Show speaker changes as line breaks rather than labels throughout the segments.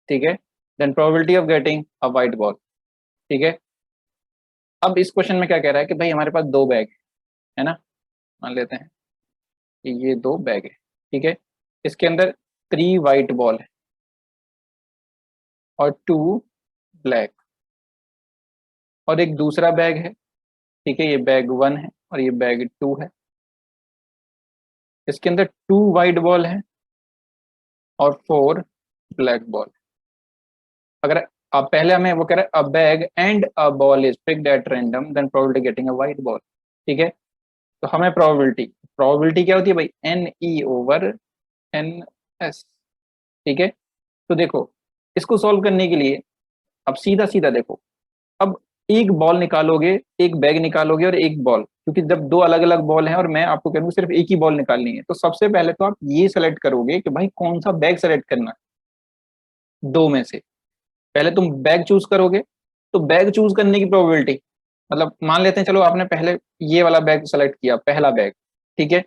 ठीक है, then probability of getting a white ball. ठीक है, अब इस क्वेश्चन में क्या कह रहा है कि भाई हमारे पास दो बैग है ना, मान लेते हैं कि ये दो बैग है। ठीक है, इसके अंदर 3 वाइट बॉल है और 2 ब्लैक, और एक दूसरा बैग है। ठीक है, ये बैग 1 है और ये बैग 2 है। इसके अंदर 2 वाइट बॉल है और 4 ब्लैक बॉल। अगर अब पहले हमें वो कह रहा है a bag and a ball is picked at random then probability getting a white ball. ठीक है, तो हमें प्रोबेबिलिटी प्रोबेबिलिटी क्या होती है भाई, N E over N S. ठीक है, तो देखो इसको सॉल्व करने के लिए अब सीधा सीधा देखो, अब एक बॉल निकालोगे, एक बैग निकालोगे और एक बॉल, क्योंकि जब दो अलग अलग बॉल हैं और मैं आपको कहूँ सिर्फ एक ही बॉल निकालनी है, तो सबसे पहले तो आप ये सेलेक्ट करोगे कि भाई कौन सा बैग सेलेक्ट करना है दो में से। पहले तुम बैग चूज करोगे, तो बैग चूज करने की प्रोबेबिलिटी, मतलब मान लेते हैं चलो आपने पहले ये वाला बैग सेलेक्ट किया, पहला बैग। ठीक है,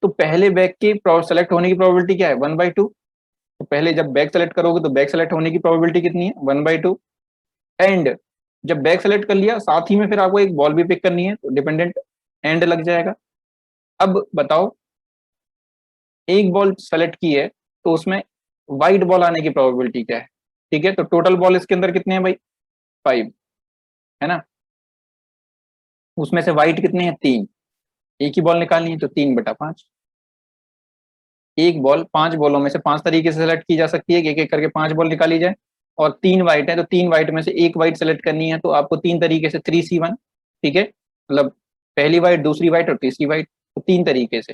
तो पहले बैग की सेलेक्ट होने की प्रोबेबिलिटी क्या है, 1/2। तो पहले जब बैग सेलेक्ट करोगे तो बैग सेलेक्ट होने की प्रोबेबिलिटी कितनी है, 1/2। एंड जब बैग सेलेक्ट कर लिया, साथ ही में फिर आपको एक बॉल भी पिक करनी है, तो डिपेंडेंट एंड लग जाएगा। अब बताओ, एक बॉल सेलेक्ट की है तो उसमें वाइट बॉल आने की प्रोबेबिलिटी क्या है। ठीक है, तो टोटल बॉल इसके अंदर कितने हैं भाई, 5 है ना, उसमें से वाइट कितने हैं, 3। एक ही बॉल निकालनी है तो 3/5। एक बॉल 5 बॉलों में से 5 तरीके से सेलेक्ट की जा सकती है, एक एक करके 5 बॉल निकाली जाए। और 3 वाइट है तो 3 वाइट में से एक वाइट सेलेक्ट करनी है, तो आपको 3 तरीके से 3C1। ठीक है, मतलब पहली वाइट, दूसरी वाइट और तीसरी वाइट, तो 3 तरीके से।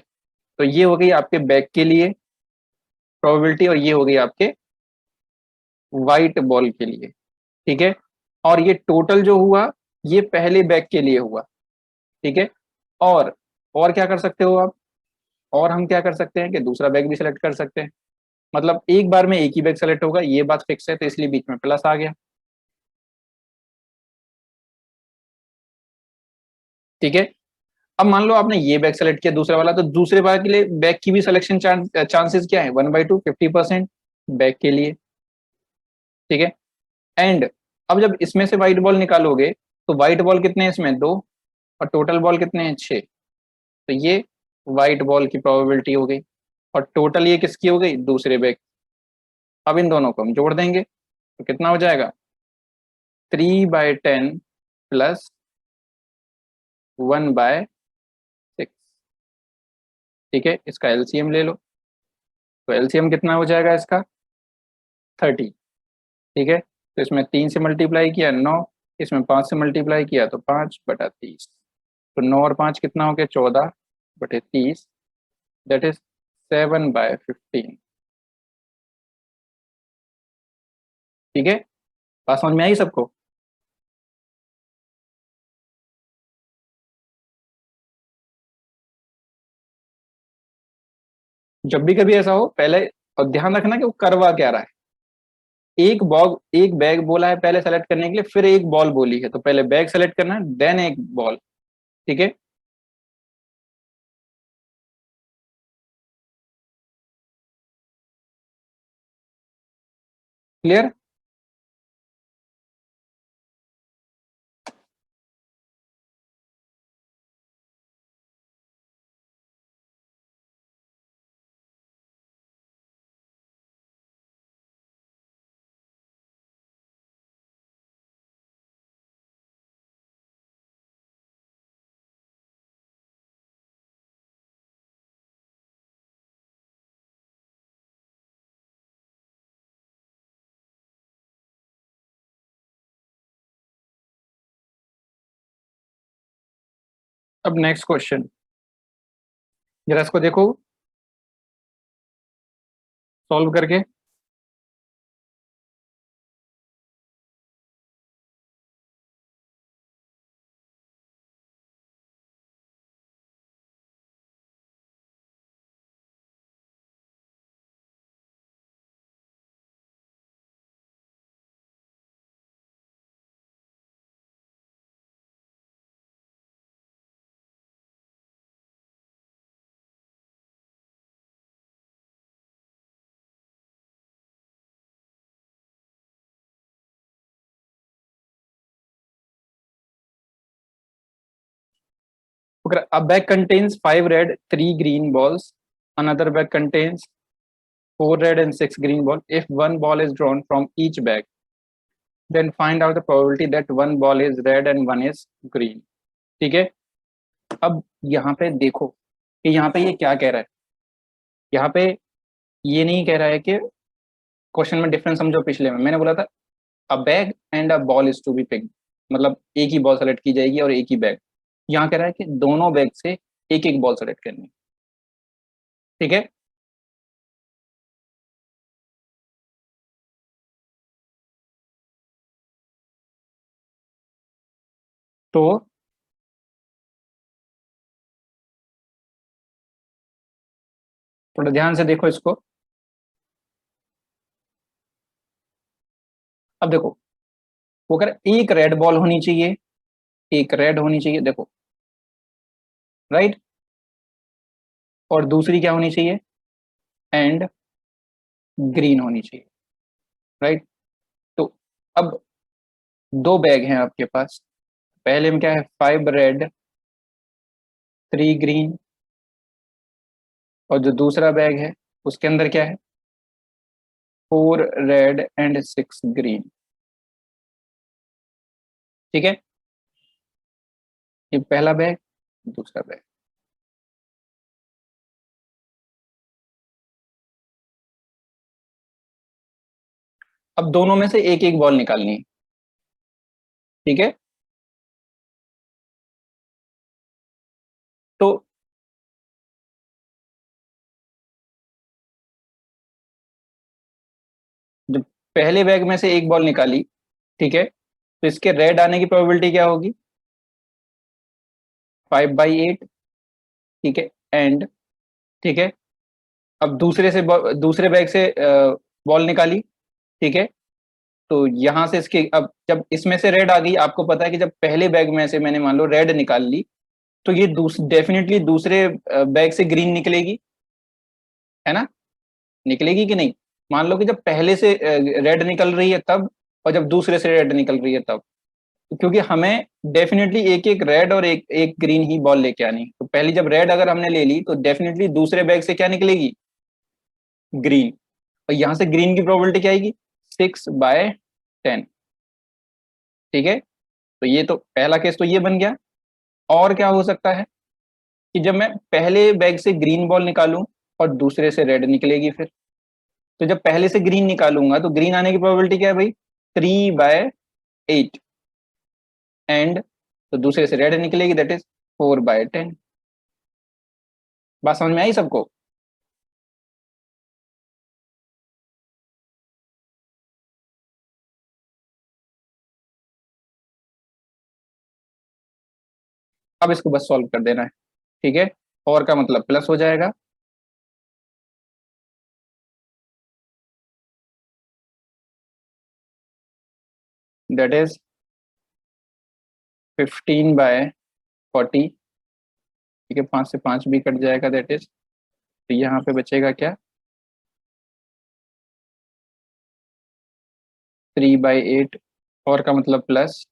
तो ये हो गई आपके बैक के लिए प्रोबेबिलिटी, और ये हो गई आपके वाइट बॉल के लिए। ठीक है, और ये टोटल जो हुआ ये पहले बैक के लिए हुआ। ठीक है, और क्या कर सकते हो आप, और हम क्या कर सकते हैं कि दूसरा बैग भी सेलेक्ट कर सकते हैं, मतलब एक बार में एक ही बैग सेलेक्ट होगा, ये बात फिक्स है, तो इसलिए बीच में प्लस आ गया। ठीक है, अब मान लो आपने ये बैग सेलेक्ट किया दूसरा वाला, तो दूसरे बार के लिए बैग की भी सिलेक्शन चांसेस क्या है, 1/2, 50% बैग के लिए। ठीक है, एंड अब जब इसमें से व्हाइट बॉल निकालोगे, तो व्हाइट बॉल कितने हैं इसमें, 2, और टोटल बॉल कितने हैं, 6। तो ये व्हाइट बॉल की प्रोबेबिलिटी हो गई, और टोटल ये किसकी हो गई, दूसरे बैग। अब इन दोनों को हम जोड़ देंगे तो कितना हो जाएगा, 3/10 प्लस 1/6। ठीक है, इसका एलसीएम ले लो, तो एलसीएम कितना हो जाएगा इसका, 30। ठीक है, तो इसमें 3 से मल्टीप्लाई किया 9, इसमें 5 से मल्टीप्लाई किया तो 5/30। तो 9 और 5 कितना हो गया, 14/30, दैट इज 7/15। ठीक है, बात समझ में आई सबको। जब भी कभी ऐसा हो पहले, और ध्यान रखना कि वो करवा क्या रहा है, एक बैग बोला है पहले सेलेक्ट करने के लिए, फिर एक बॉल बोली है, तो पहले बैग सेलेक्ट करना है देन एक बॉल। ठीक है, क्लियर। अब नेक्स्ट क्वेश्चन, जरा इसको देखो सॉल्व करके। अगर a bag contains 5 red 3 green balls, another bag contains 4 red and 6 green balls. If one ball is drawn from each bag, then find out the probability that one ball is red and one is green. ठीक है, अब यहाँ पे देखो कि यहाँ पे ये क्या कह रहा है. यहाँ पे ये नहीं कह रहा है कि क्वेश्चन में डिफरेंस समझो. पिछले में मैंने बोला था a bag and a ball is to be picked, मतलब एक ही बॉल सेलेक्ट की जाएगी और एक ही बैग. यहाँ कह रहा है कि दोनों बैग से एक एक बॉल सेलेक्ट करनी है. ठीक है, तो थोड़ा ध्यान से देखो इसको. अब देखो, वो कह रहा है एक रेड बॉल होनी चाहिए, एक रेड होनी चाहिए, देखो, राइट, और दूसरी क्या होनी चाहिए, एंड ग्रीन होनी चाहिए, राइट. तो अब दो बैग हैं आपके पास. पहले में क्या है, 5 रेड 3 ग्रीन, और जो दूसरा बैग है उसके अंदर क्या है, 4 रेड एंड 6 ग्रीन. ठीक है, ये पहला बैग, दूसरा बैग. अब दोनों में से एक एक बॉल निकालनी है. ठीक है, तो जब पहले बैग में से एक बॉल निकाली, ठीक है, तो इसके रेड आने की प्रोबेबिलिटी क्या होगी, 5/8. ठीक है, एंड, ठीक है, अब दूसरे बैग से बॉल निकाली. ठीक है, तो यहां से इसके, अब जब इसमें से रेड आ गई, आपको पता है कि जब पहले बैग में से मैंने मान लो रेड निकाल ली, तो ये डेफिनेटली दूसरे बैग से ग्रीन निकलेगी, है ना, निकलेगी कि नहीं. मान लो कि जब पहले से रेड निकल रही है तब, और जब दूसरे से रेड निकल रही है तब, क्योंकि हमें डेफिनेटली एक एक रेड और एक एक ग्रीन ही बॉल लेके आनी. तो पहली जब रेड अगर हमने ले ली तो डेफिनेटली दूसरे बैग से क्या निकलेगी, ग्रीन. और यहां से ग्रीन की प्रोबेबिलिटी क्या आएगी, 6/10. ठीक है, तो ये तो पहला केस तो ये बन गया. और क्या हो सकता है कि जब मैं पहले बैग से ग्रीन बॉल निकालूं और दूसरे से रेड निकलेगी फिर. तो जब पहले से ग्रीन निकालूंगा तो ग्रीन आने की प्रोबेबिलिटी क्या है भाई, 3/8. एंड तो दूसरे से रेड निकलेगी, दैट इज 4/10. बात समझ में आई सबको. अब इसको बस सॉल्व कर देना है. ठीक है, और का मतलब प्लस हो जाएगा, दैट इज 15/40. ठीक है, 5 से 5 भी कट जाएगा, दैट इज, तो यहाँ पे बचेगा क्या, 3/8. और का मतलब प्लस,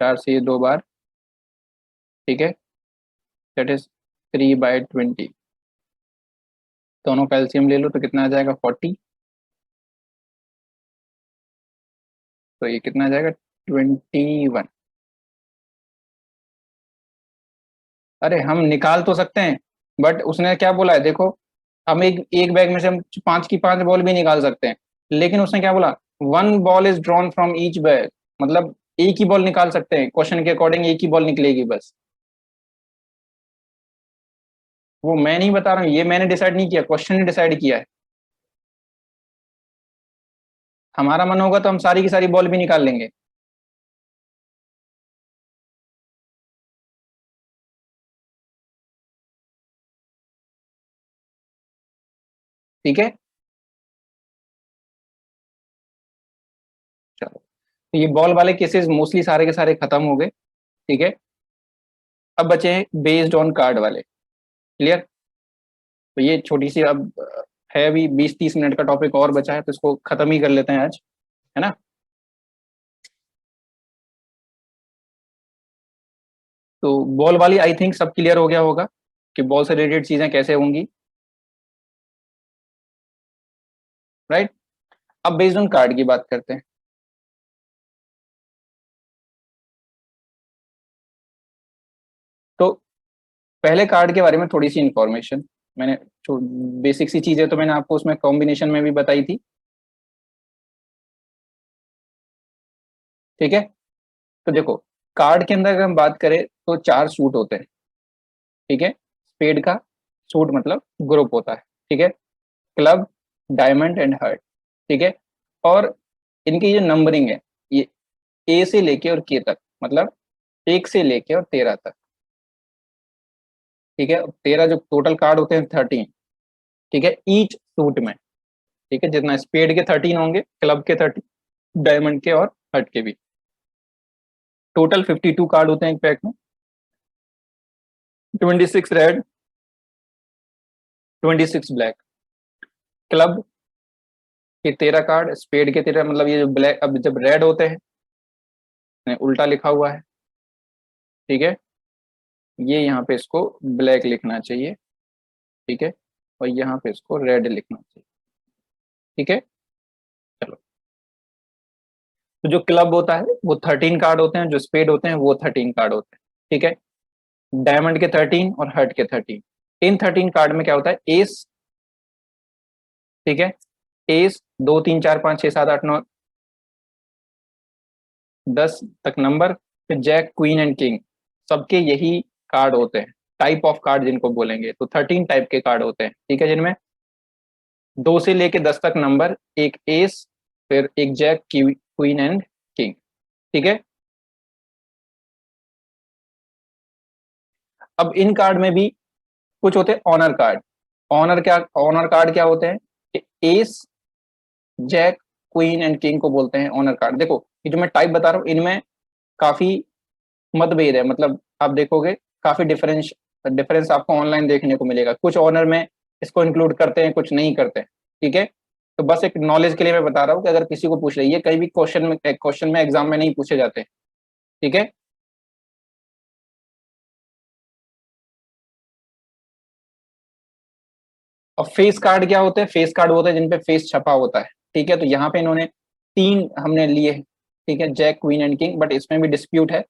4 से ये 2 बार. ठीक है, दैट इज 3/20. दोनों का एलसीएम ले लो तो कितना आ जाएगा, 40. तो ये कितना आ जाएगा, 21. अरे हम निकाल तो सकते हैं, बट उसने क्या बोला है देखो, हम एक एक बैग में से हम 5 की 5 बॉल भी निकाल सकते हैं, लेकिन उसने क्या बोला, 1 ball is drawn from each bag, मतलब एक ही बॉल निकाल सकते हैं, क्वेश्चन के अकॉर्डिंग एक ही बॉल निकलेगी बस. वो मैं नहीं बता रहा हूँ, ये मैंने डिसाइड नहीं किया, क्वेश्चन ने डिसाइड किया है. हमारा मन होगा तो हम सारी की सारी बॉल भी निकाल लेंगे. ठीक है, चलो, तो ये बॉल वाले केसेस मोस्टली सारे के सारे खत्म हो गए. ठीक है, अब बचे हैं बेस्ड ऑन कार्ड वाले. क्लियर. तो ये छोटी सी अब है, अभी 20-30 मिनट का टॉपिक और बचा है, तो इसको खत्म ही कर लेते हैं आज, है ना. तो बॉल वाली आई थिंक सब क्लियर हो गया होगा कि बॉल से रिलेटेड चीजें कैसे होंगी, राइट। अब बेस्ड ऑन कार्ड की बात करते हैं। तो पहले कार्ड के बारे में थोड़ी सी इंफॉर्मेशन, मैंने बेसिक सी चीजें तो मैंने आपको उसमें कॉम्बिनेशन में भी बताई थी, ठीक है। तो देखो, कार्ड के अंदर अगर हम बात करें तो 4 सूट होते हैं, ठीक है। स्पेड का सूट मतलब ग्रुप होता है, ठीक है। क्लब, डायमंड एंड हार्ट, ठीक है। और इनकी जो नंबरिंग है, ये ए से लेके और के तक, मतलब 1 से लेके और 13 तक, ठीक है। 13 जो टोटल कार्ड होते हैं 13, ठीक है, ईच सूट में, ठीक है। जितना स्पेड के 13 होंगे, क्लब के 13, डायमंड के और हार्ट के भी, टोटल 52 कार्ड होते हैं एक पैक में। 26 रेड, 26 ब्लैक। क्लब के 13 कार्ड, स्पेड के 13, मतलब ये जो ब्लैक, अब जब रेड होते हैं उल्टा लिखा हुआ है, ठीक है। ये यहाँ पे इसको ब्लैक लिखना चाहिए, ठीक है। और यहाँ पे इसको रेड लिखना चाहिए, ठीक है। चलो, तो जो क्लब होता है वो 13 कार्ड होते हैं, जो स्पेड होते हैं वो 13 कार्ड होते हैं, ठीक है। डायमंड के 13 और हार्ट के 13। इन 13 कार्ड में क्या होता है, एस, ठीक है। एस 2 3 4 5 6 7 8 9 10 तक नंबर, फिर जैक, क्वीन एंड किंग, सबके यही कार्ड होते हैं, टाइप ऑफ कार्ड जिनको बोलेंगे। तो 13 टाइप के कार्ड होते हैं, ठीक है, जिनमें 2 से लेके 10 तक नंबर, एक एस, फिर एक जैक, क्वीन एंड किंग, ठीक है। अब इन कार्ड में भी कुछ होते हैं ऑनर कार्ड। ऑनर कार्ड क्या होते हैं, ace, jack, queen and king को बोलते हैं ऑनर कार्ड। देखो, ये जो मैं टाइप बता रहा हूँ इनमें काफी मतभेद है, मतलब आप देखोगे काफी डिफरेंस डिफरेंस आपको ऑनलाइन देखने को मिलेगा। कुछ ऑनर में इसको इंक्लूड करते हैं, कुछ नहीं करते हैं, ठीक है। तो बस एक नॉलेज के लिए मैं बता रहा हूँ कि अगर किसी को पूछ रही है, कहीं भी क्वेश्चन में एग्जाम में नहीं पूछे जाते, ठीक है। और फेस कार्ड क्या होते हैं, फेस कार्ड होते हैं जिनपे फेस छपा होता है, ठीक है। तो यहाँ पे इन्होंने 3 हमने लिए हैं, ठीक है, jack, queen and king. But इसमें भी डिस्प्यूट है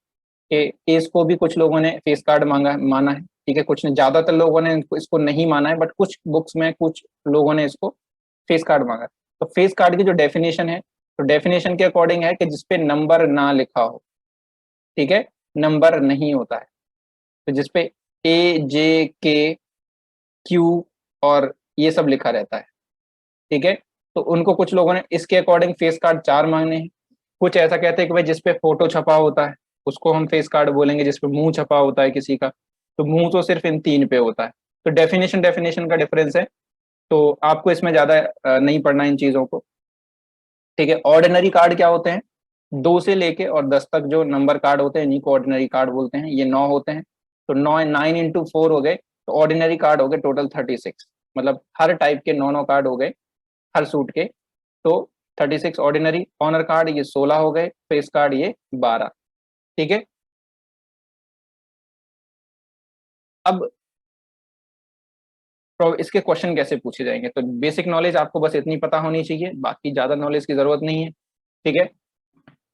कि एस को भी कुछ लोगों ने फेस कार्ड माना है, ठीक है। कुछ ने, ज्यादातर लोगों ने इसको नहीं माना है, बट कुछ बुक्स में कुछ लोगों ने इसको फेस कार्ड मांगा है। तो फेस कार्ड की जो डेफिनेशन है, तो डेफिनेशन के अकॉर्डिंग है कि जिसपे नंबर ना लिखा हो, ठीक है, नंबर नहीं होता है। तो जिसपे ए, जे, के, क्यू और ये सब लिखा रहता है, ठीक है। तो उनको कुछ लोगों ने इसके अकॉर्डिंग फेस कार्ड 4 मांगने हैं। कुछ ऐसा कहते हैं कि भाई जिसपे फोटो छपा होता है उसको हम फेस कार्ड बोलेंगे, जिसपे मुंह छपा होता है किसी का, तो मुंह तो सिर्फ इन 3 पे होता है। तो डेफिनेशन डेफिनेशन का डिफरेंस है, तो आपको इसमें ज्यादा नहीं पढ़ना इन चीजों को, ठीक है। ऑर्डिनरी कार्ड क्या होते हैं, 2 से लेके और 10 तक जो नंबर कार्ड होते हैं इन्हीं को ऑर्डिनरी कार्ड बोलते हैं। ये 9 होते हैं, तो 9 हो गए, तो ऑर्डिनरी कार्ड हो गए टोटल 36, मतलब हर टाइप के 9 कार्ड हो गए हर सूट के। तो 36 ऑर्डिनरी। ऑनर कार्ड ये 16 हो गए, फेस कार्ड ये 12, ठीक है। अब इसके क्वेश्चन कैसे पूछे जाएंगे, तो बेसिक नॉलेज आपको बस इतनी पता होनी चाहिए, बाकी ज्यादा नॉलेज की जरूरत नहीं है, ठीक है।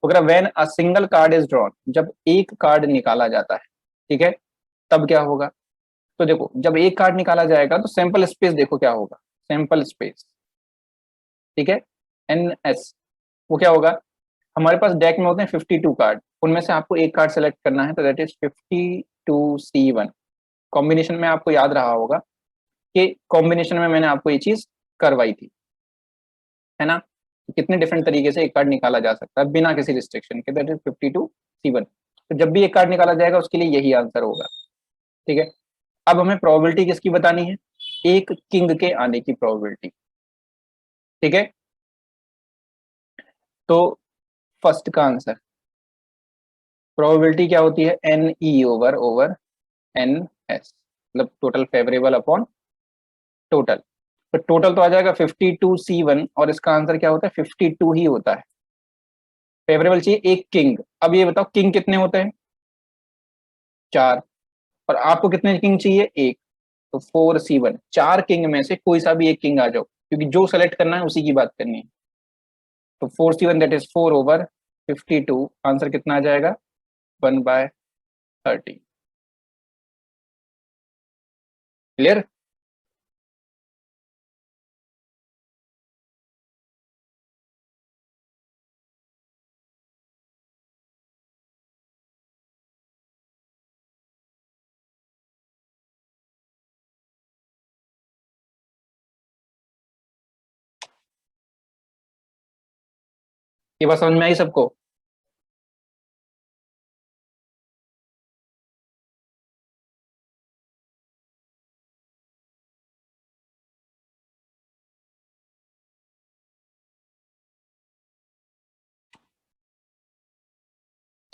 अगर when a single card is drawn, जब एक कार्ड निकाला जाता है, ठीक है, तब क्या होगा। तो देखो, जब एक कार्ड निकाला जाएगा तो सैंपल स्पेस देखो क्या होगा, सैंपल स्पेस, ठीक है, NS। वो क्या होगा, हमारे पास डेक में होते हैं 52 कार्ड, उनमें से आपको एक कार्ड सेलेक्ट करना है, तो दैट इज 52C1। कॉम्बिनेशन में आपको याद रहा होगा कि कॉम्बिनेशन में मैंने आपको ये चीज करवाई थी, है ना। कितने डिफरेंट तरीके से एक कार्ड निकाला जा सकता है बिना किसी रिस्ट्रिक्शन के, दैट इज 52C1। तो जब भी एक कार्ड निकाला जाएगा उसके लिए यही आंसर होगा, ठीक है। अब हमें प्रोबेबिलिटी किसकी बतानी है, एक किंग के आने की प्रोबेबिलिटी, ठीक है। तो फर्स्ट का आंसर, प्रोबेबिलिटी क्या होती है, NE ओवर ओवर NS, मतलब टोटल फेवरेबल अपॉन टोटल। तो टोटल तो आ जाएगा 52C1, और इसका आंसर क्या होता है, 52 ही होता है। फेवरेबल चाहिए एक किंग। अब ये बताओ किंग कितने होते हैं, 4, और आपको कितने किंग चाहिए, एक, तो 4C1, 4 किंग में से कोई सा भी एक किंग आ जाओ, क्योंकि जो सेलेक्ट करना है उसी की बात करनी है। तो 4C1 दैट इज 4/52, आंसर कितना आ जाएगा, 1/30। क्लियर? ये बात समझ में आई सबको?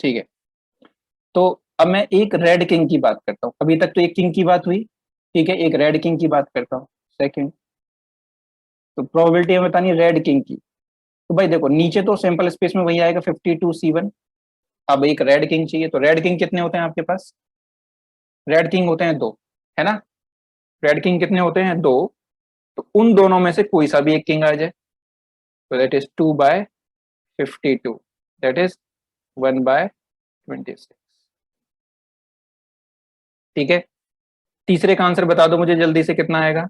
ठीक है, तो अब मैं एक रेड किंग की बात करता हूँ। अभी तक तो एक किंग की बात हुई, ठीक है, एक रेड किंग की बात करता हूँ। सेकंड, तो प्रोबेबिलिटी हमें बतानी है रेड किंग की। तो भाई देखो, नीचे तो सिंपल स्पेस में वही आएगा 52C1। अब एक रेड किंग चाहिए, तो रेड किंग कितने होते हैं आपके पास, रेड किंग होते हैं दो, है ना? रेड किंग कितने होते हैं, दो। तो उन दोनों में से कोई सा भी एक किंग आ जाए, तो दैट इज 2/52, दैट इज 1/26। ठीक है, तीसरे का आंसर बता दो मुझे जल्दी से, कितना आएगा?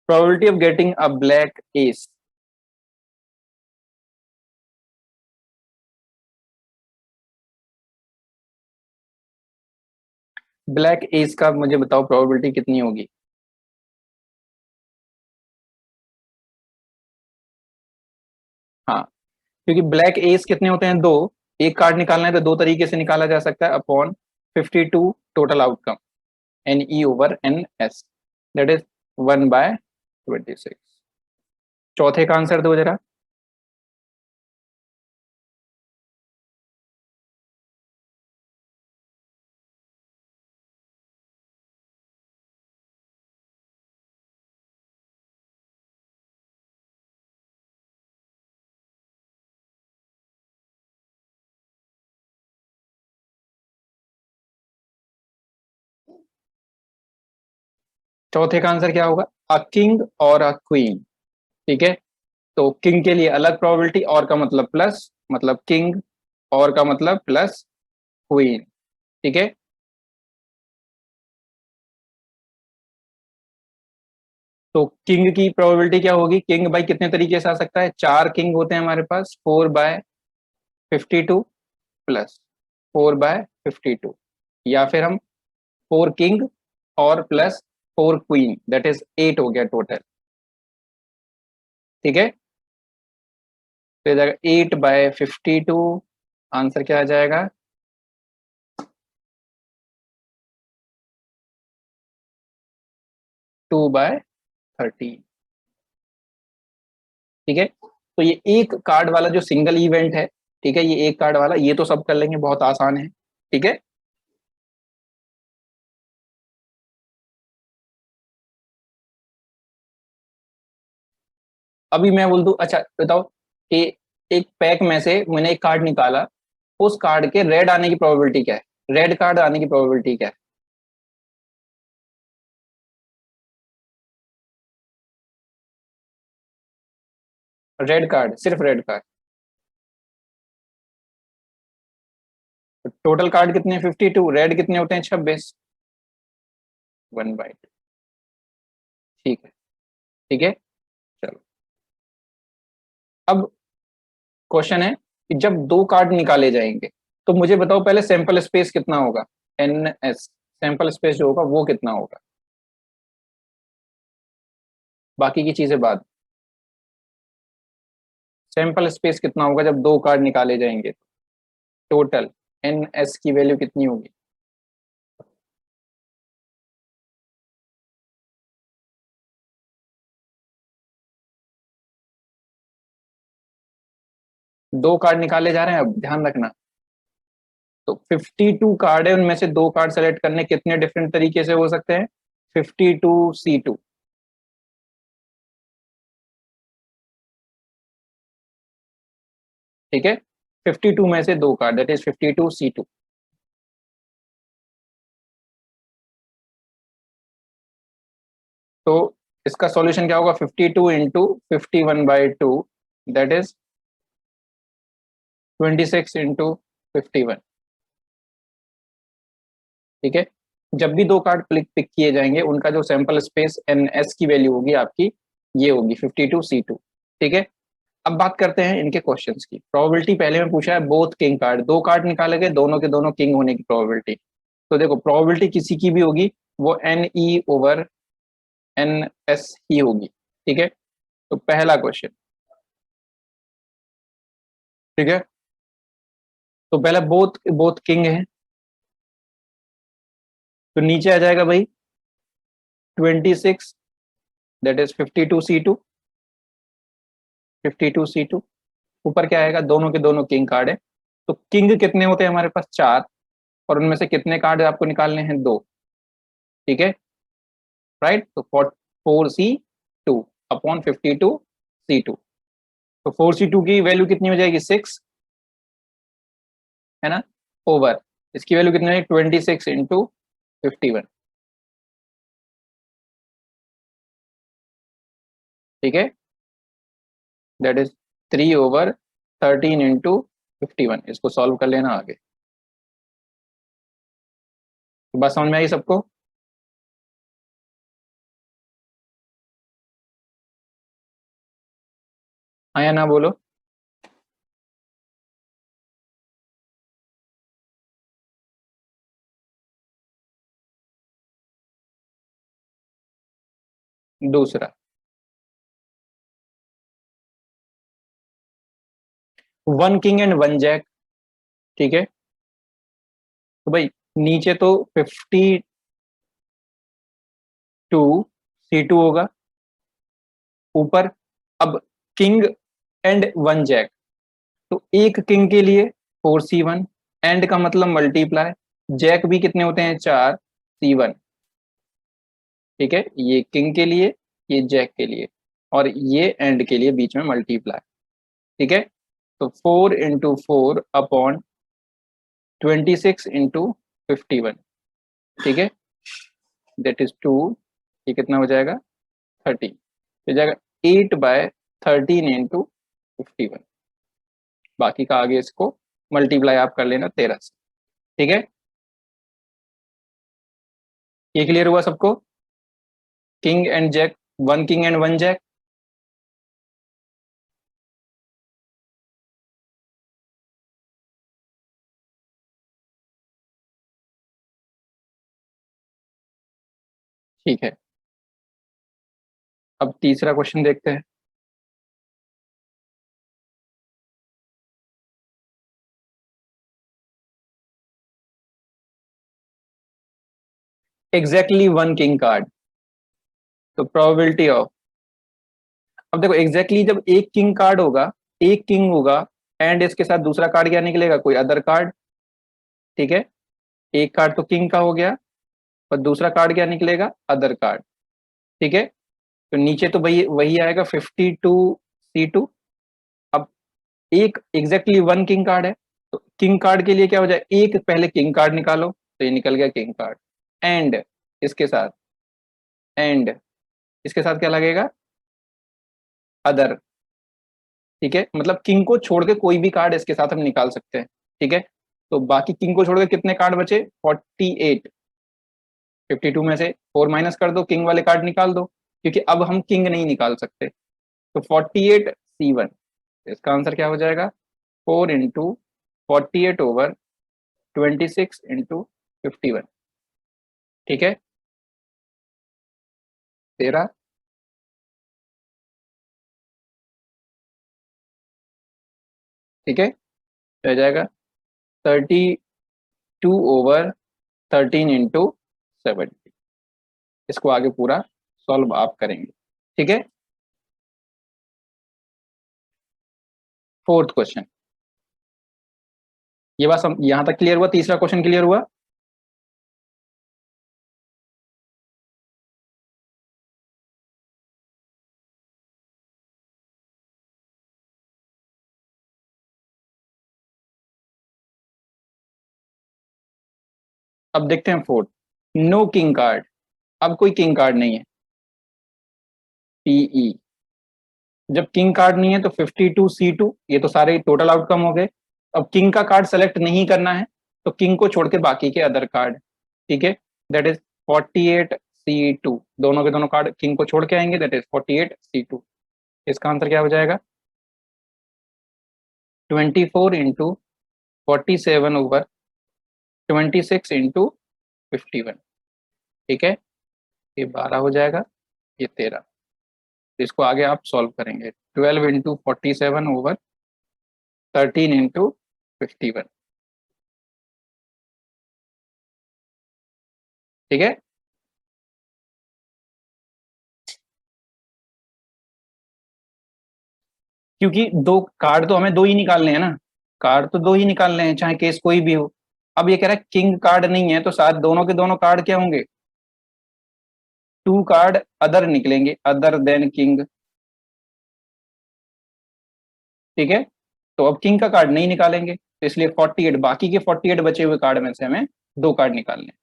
Probability of getting a black S. Black S का मुझे बताओ प्रोबेबिलिटी कितनी होगी? हाँ, क्योंकि ब्लैक एस कितने होते हैं, दो। एक कार्ड निकालना है तो दो तरीके से निकाला जा सकता है, upon 52 total outcome, NE/NS, that is 1/26। चौथे का आंसर दो जरा। चौथे का आंसर क्या होगा, अ किंग और अ क्वीन। ठीक है, तो किंग के लिए अलग प्रोबेबिलिटी, और का मतलब प्लस, मतलब किंग, और का मतलब प्लस क्वीन। ठीक है, तो किंग की प्रोबेबिलिटी क्या होगी, किंग भाई कितने तरीके से आ सकता है, चार किंग होते हैं हमारे पास, 4/52 प्लस 4/52, या फिर हम 4 किंग और प्लस 4 क्वीन, दैट इज 8 हो गया टोटल। ठीक है, तो 8/52, आंसर क्या आ जाएगा, 2/30। ठीक है, तो ये एक कार्ड वाला जो सिंगल इवेंट है, ठीक है, ये एक कार्ड वाला, ये तो सब कर लेंगे, बहुत आसान है। ठीक है, अभी मैं बोल दूं, अच्छा बताओ कि एक पैक में से मैंने एक कार्ड निकाला, उस कार्ड के रेड आने की प्रोबेबिलिटी क्या है, रेड कार्ड आने की प्रोबेबिलिटी क्या है, रेड कार्ड, सिर्फ रेड कार्ड। टोटल कार्ड कितने हैं, 52, रेड कितने होते हैं, 26, 1/2। ठीक है, ठीक है, चलो। अब क्वेश्चन है कि जब दो कार्ड निकाले जाएंगे, तो मुझे बताओ पहले सैंपल स्पेस कितना होगा, NS, सैंपल स्पेस जो होगा वो कितना होगा, बाकी की चीजें बाद। सैंपल स्पेस कितना होगा जब दो कार्ड निकाले जाएंगे, टोटल NS की वैल्यू कितनी होगी? दो कार्ड निकाले जा रहे हैं, अब ध्यान रखना। तो 52 कार्ड है, उनमें से दो कार्ड सेलेक्ट करने कितने डिफरेंट तरीके से हो सकते हैं, 52C2। ठीक है, 52 में से दो कार्ड, दैट इज 52C2। तो इसका सॉल्यूशन क्या होगा, 52 इंटू 51/2, दैट इज 26 इंटू 51। ठीक है, जब भी दो कार्ड पिक किए जाएंगे उनका जो सैंपल स्पेस एन एस की वैल्यू होगी आपकी, ये होगी 52C2। ठीक है, अब बात करते हैं इनके क्वेश्चंस की। प्रोबेबिलिटी पहले में पूछा है बोथ किंग कार्ड, दो कार्ड निकाले गए, दोनों के दोनों किंग होने की प्रोबेबिलिटी। तो देखो प्रोबेबिलिटी किसी की भी होगी वो NE/NS ही होगी। ठीक है, तो पहला क्वेश्चन, ठीक है, तो पहला बोथ बोथ किंग है, तो नीचे आ जाएगा भाई 26, दैट इज 52C2। 52C2 ऊपर क्या आएगा, दोनों के दोनों किंग कार्ड है। तो किंग कितने होते हैं हमारे पास, चार, और उनमें से कितने कार्ड आपको निकालने हैं, दो। ठीक है, राइट, तो 4C2 अपॉन 52C2। तो 4C2 की वैल्यू कितनी हो जाएगी, 6, है ना, ओवर इसकी वैल्यू कितनी हो जाएगी, 26 इंटू 51। ठीक है, दैट इज 3/13 इंटू 51। इसको सॉल्व कर लेना आगे। तो बात समझ में आई सबको? हाँ या ना बोलो। दूसरा, one king and one jack. ठीक है, तो भाई नीचे तो 52C2 होगा, ऊपर अब किंग एंड वन जैक, तो एक किंग के लिए 4C1, एंड का मतलब मल्टीप्लाई, जैक भी कितने होते हैं, 4C1। ठीक है, ये किंग के लिए, ये जैक के लिए, और ये एंड के लिए बीच में मल्टीप्लाई। ठीक है, तो 4 इंटू 4 अपॉन 26 इंटू 51। ठीक है, दैट इज 2, ये कितना हो जाएगा, 13, हो जाएगा 8/13 इंटू 51। बाकी का आगे इसको मल्टीप्लाई आप कर लेना 13 से। ठीक है, ये क्लियर हुआ सबको, king and jack, one king and one jack. ठीक है, अब तीसरा क्वेश्चन देखते हैं। एग्जैक्टली वन किंग कार्ड, तो प्रोबेबिलिटी ऑफ, अब देखो एग्जैक्टली जब एक किंग कार्ड होगा, एक किंग होगा, एंड इसके साथ दूसरा कार्ड क्या निकलेगा, कोई अदर कार्ड। ठीक है, एक कार्ड तो किंग का हो गया, और दूसरा कार्ड क्या निकलेगा, अदर कार्ड। ठीक है, तो नीचे तो भाई वही आएगा 52C2। अब एक एग्जैक्टली वन किंग कार्ड है, तो किंग कार्ड के लिए क्या हो जाए, एक पहले किंग कार्ड निकालो, तो ये निकल गया किंग कार्ड, एंड इसके साथ, एंड इसके साथ क्या लगेगा, अदर। ठीक है, मतलब किंग को छोड़ के कोई भी कार्ड इसके साथ हम निकाल सकते हैं। ठीक है, तो बाकी किंग को छोड़ के कितने कार्ड बचे, 48। 52 में से 4 माइनस कर दो, किंग वाले कार्ड निकाल दो, क्योंकि अब हम किंग नहीं निकाल सकते। तो 48C1, इसका आंसर क्या हो जाएगा, 4 इंटू 48/26 इंटू 51। ठीक है, 13। ठीक है, तो हो जाएगा 32/13 इंटू 70। इसको आगे पूरा सॉल्व आप करेंगे। ठीक है, फोर्थ क्वेश्चन, ये बात यहां तक क्लियर हुआ, तीसरा क्वेश्चन क्लियर हुआ। अब देखते हैं फोर्थ, नो किंग कार्ड। अब कोई किंग कार्ड नहीं है, पीई। जब किंग कार्ड नहीं है तो 52C2, ये तो सारे टोटल आउटकम हो गए। अब किंग का कार्ड सेलेक्ट नहीं करना है तो किंग को छोड़ के बाकी के अदर कार्ड, ठीक है, दैट इज 48C2। दोनों के दोनों कार्ड किंग को छोड़ के आएंगे, दैट इज 48C2। इसका आंसर क्या हो जाएगा? 24 × 47/26 × 51, ठीक है। ये 12 हो जाएगा, ये 13। तो इसको आगे आप सॉल्व करेंगे। 12 × 47/13 × 51, ठीक है। क्योंकि दो कार्ड तो हमें दो ही निकालने हैं ना, कार्ड तो दो ही निकालने हैं, चाहे केस कोई भी हो। अब ये कह रहा है किंग कार्ड नहीं है, तो साथ दोनों के दोनों कार्ड क्या होंगे? टू कार्ड अदर निकलेंगे, अदर देन किंग, ठीक है। तो अब किंग का कार्ड नहीं निकालेंगे, तो इसलिए 48, बाकी के 48 बचे हुए कार्ड में से हमें दो कार्ड निकालने हैं,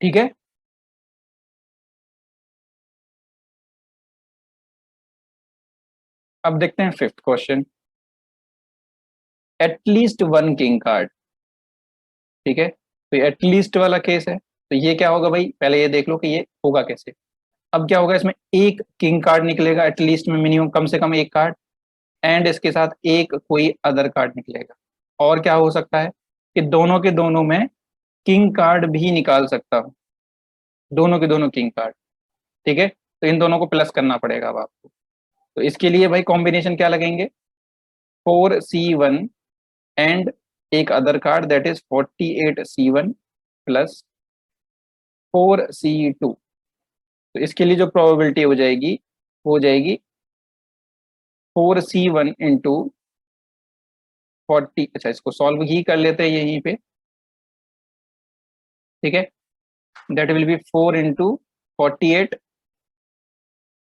ठीक है। अब देखते हैं fifth question. At least one king card, ठीक है। तो एटलीस्ट वाला केस है, तो ये क्या होगा भाई, पहले ये देख लो कि ये होगा कैसे। अब क्या होगा, इसमें एक किंग कार्ड निकलेगा, एटलीस्ट में मिनिमम कम से कम एक कार्ड, एंड इसके साथ एक कोई अदर कार्ड निकलेगा। और क्या हो सकता है कि दोनों के दोनों में किंग कार्ड भी निकाल सकता हूँ, दोनों के दोनों किंग कार्ड, ठीक है। तो इन दोनों को प्लस करना पड़ेगा अब आपको। तो इसके लिए भाई कॉम्बिनेशन क्या लगेंगे? 4C1 एंड एक other card, that is 48C1 plus 4C2। तो इसके लिए जो प्रोबेबिलिटी हो जाएगी वो हो जाएगी 4C1 × 40। अच्छा, इसको सॉल्व ही कर लेते हैं यहीं पे, ठीक है। दैट विल बी 4 × 48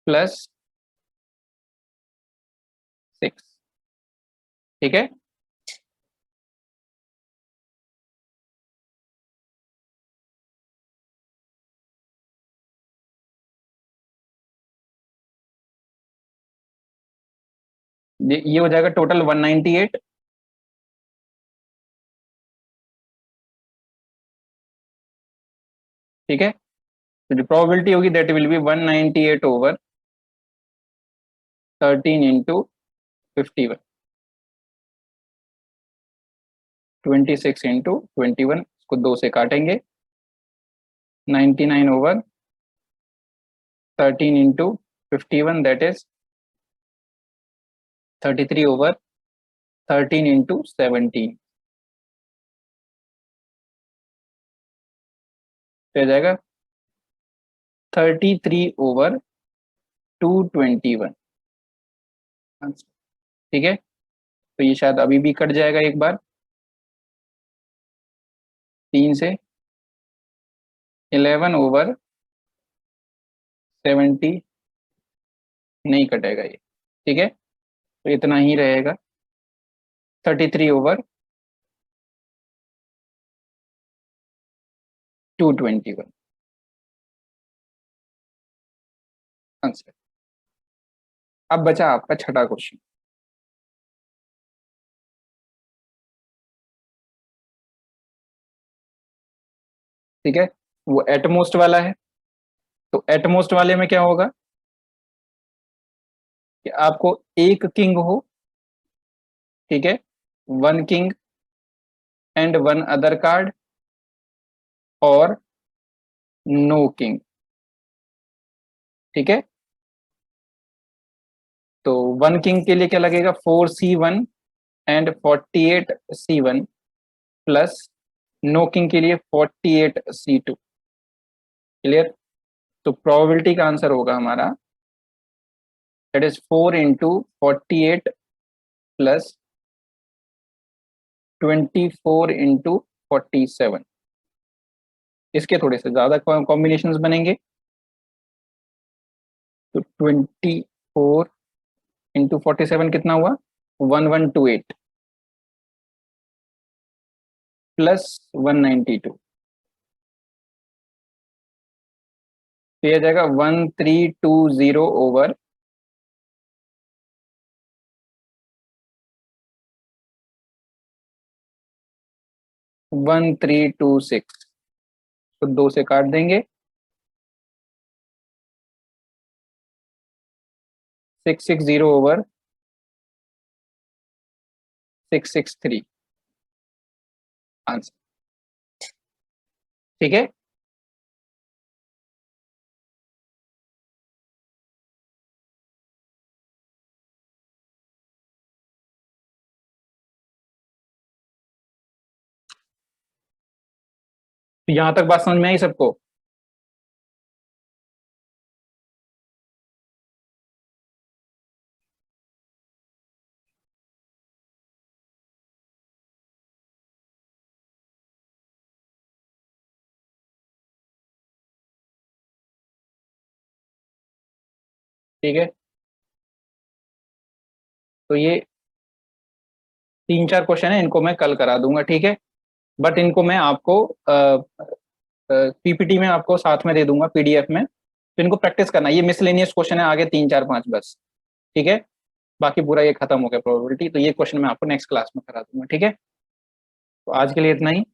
प्लस 6, ठीक है। ये हो जाएगा टोटल 198, ठीक है। तो जो प्रोबेबिलिटी होगी दैट विल बी 198/13 × 51, 26 × 21, इसको 2 से काटेंगे, 99/13 × 51, दैट इज 33/13 × 17, तो जाएगा 33/221, ठीक है। तो ये शायद अभी भी कट जाएगा एक बार, 3 से 11/70 नहीं कटेगा ये, ठीक है। तो इतना ही रहेगा, 33/221 आंसर। अब बचा आपका छठा क्वेश्चन, ठीक है। वो एटमोस्ट वाला है। तो एटमोस्ट वाले में क्या होगा कि आपको एक किंग हो, ठीक है, one king and one other card, और नो किंग, ठीक है। तो वन किंग के लिए क्या लगेगा? 4C1 and 48C1 plus no king के लिए 48C2, क्लियर। तो प्रोबेबिलिटी का आंसर होगा हमारा, दैट इज 4 × 48 प्लस 24 × 47। इसके थोड़े से ज्यादा कॉम्बिनेशंस बनेंगे। तो 24 × 47 कितना हुआ? 1128 प्लस 192, तो ये जाएगा 1320 ओवर 1326, तो 2 से काट देंगे, 660 ओवर 663 आंसर। ठीक है, तो यहां तक बात समझ में आई सबको? ठीक है, तो ये 3-4 क्वेश्चन है, इनको मैं कल करा दूंगा, ठीक है। बट इनको मैं आपको पीपीटी में आपको साथ में दे दूंगा, पीडीएफ में, तो इनको प्रैक्टिस करना। ये मिसलेनियस क्वेश्चन है, आगे 3-4-5 बस, ठीक है। बाकी पूरा ये खत्म हो गया प्रोबेबिलिटी, तो ये क्वेश्चन मैं आपको नेक्स्ट क्लास में करा दूंगा, ठीक है। तो आज के लिए इतना ही।